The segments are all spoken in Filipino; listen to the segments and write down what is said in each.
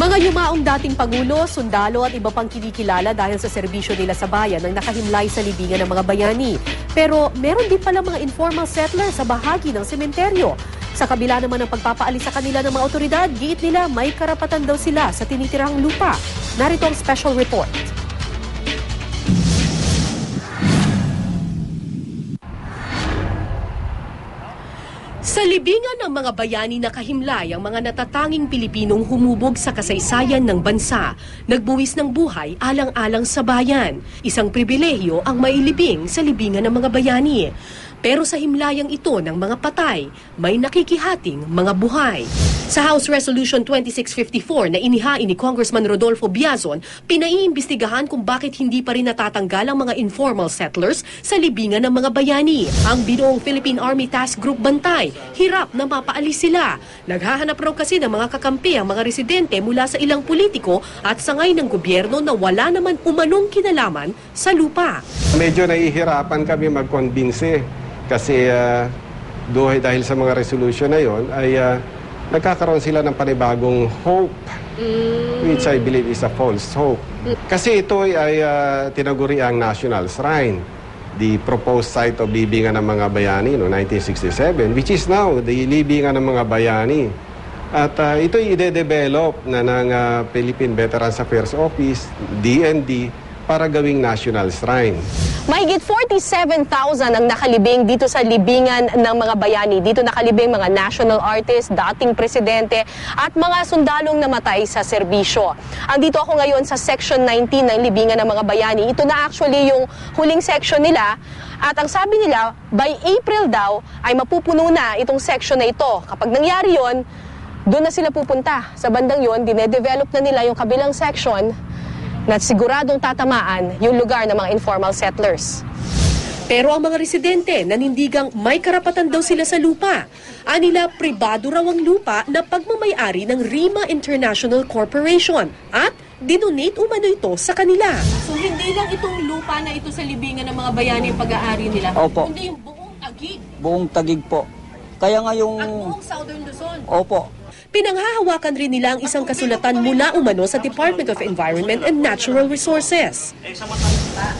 Mga yumaong dating pangulo, sundalo at iba pang kinikilala dahil sa serbisyo nila sa bayan ang nakahimlay sa libingan ng mga bayani. Pero meron din pala mga informal settlers sa bahagi ng sementeryo. Sa kabila naman ng pagpapaalis sa kanila ng mga otoridad, giit nila may karapatan daw sila sa tinitirang lupa. Narito ang special report. Sa libingan ng mga bayani na kahimlay ang mga natatanging Pilipinong humubog sa kasaysayan ng bansa, nagbuwis ng buhay alang-alang sa bayan. Isang pribilehyo ang mailibing sa libingan ng mga bayani. Pero sa himlayang ito ng mga patay, may nakikihating mga buhay. Sa House Resolution 2654 na inihain ni Congressman Rodolfo Biazon, pinaiimbestigahan kung bakit hindi pa rin natatanggal ang mga informal settlers sa libingan ng mga bayani. Ang binuong Philippine Army Task Group Bantay, hirap na mapaalis sila. Naghahanap raw kasi ng mga kakampi ang mga residente mula sa ilang politiko at sangay ng gobyerno na wala naman umanong kinalaman sa lupa. Medyo nahihirapan kami mag-convince kasi dahil sa mga resolution na yon ay nagkakaroon sila ng panibagong hope, which I believe is a false hope. Kasi ito ay tinaguri ang National Shrine, the proposed site of libingan ng mga bayani no 1967, which is now the libingan ng mga bayani. At ito ay ide-develop na ng Philippine Veterans Affairs Office, DND, para gawing National Shrine. Mahigit 47,000 ang nakalibing dito sa libingan ng mga bayani. Dito nakalibing mga national artists, dating presidente at mga sundalong namatay sa serbisyo. Andito ako ngayon sa Section 19 ng libingan ng mga bayani. Ito na actually yung huling section nila. At ang sabi nila, by April daw ay mapupuno na itong section na ito. Kapag nangyari yon, doon na sila pupunta. Sa bandang yon, dinedevelop na nila yung kabilang section na siguradong tatamaan yung lugar ng mga informal settlers. Pero ang mga residente nanindigang may karapatan daw sila sa lupa. Anila, pribado raw ang lupa na pagmamayari ng RIMA International Corporation at dinonate umano ito sa kanila. So hindi lang itong lupa na ito sa libingan ng mga bayani yung pag-aari nila, Opo. kundi yung buong Taguig. Buong Taguig po. Kaya nga yung... At buong Southern Luzon. Opo. Pinanghahawakan rin nila ang isang kasulatan mula umano sa Department of Environment and Natural Resources.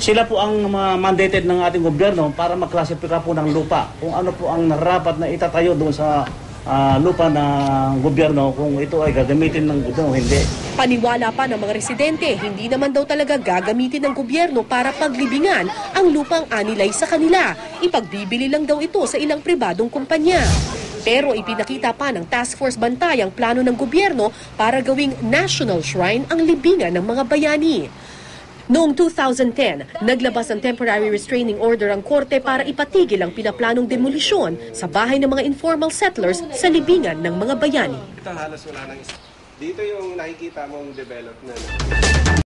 Sila po ang mandated ng ating gobyerno para maklasipika po ng lupa. Kung ano po ang narapat na itatayo doon sa lupa ng gobyerno, kung ito ay gagamitin ng gobyerno o hindi. Paniwala pa ng mga residente, hindi naman daw talaga gagamitin ng gobyerno para paglibingan ang lupang anilay sa kanila. Ipagbibili lang daw ito sa ilang pribadong kumpanya. Pero ipinakita pa ng Task Force Bantay ang plano ng gobyerno para gawing National Shrine ang libingan ng mga bayani. Noong 2010, naglabas ng temporary restraining order ang korte para ipatigil ang pinaplanong demolisyon sa bahay ng mga informal settlers sa libingan ng mga bayani. Ito halos wala nang... Dito yung nakikita mong development.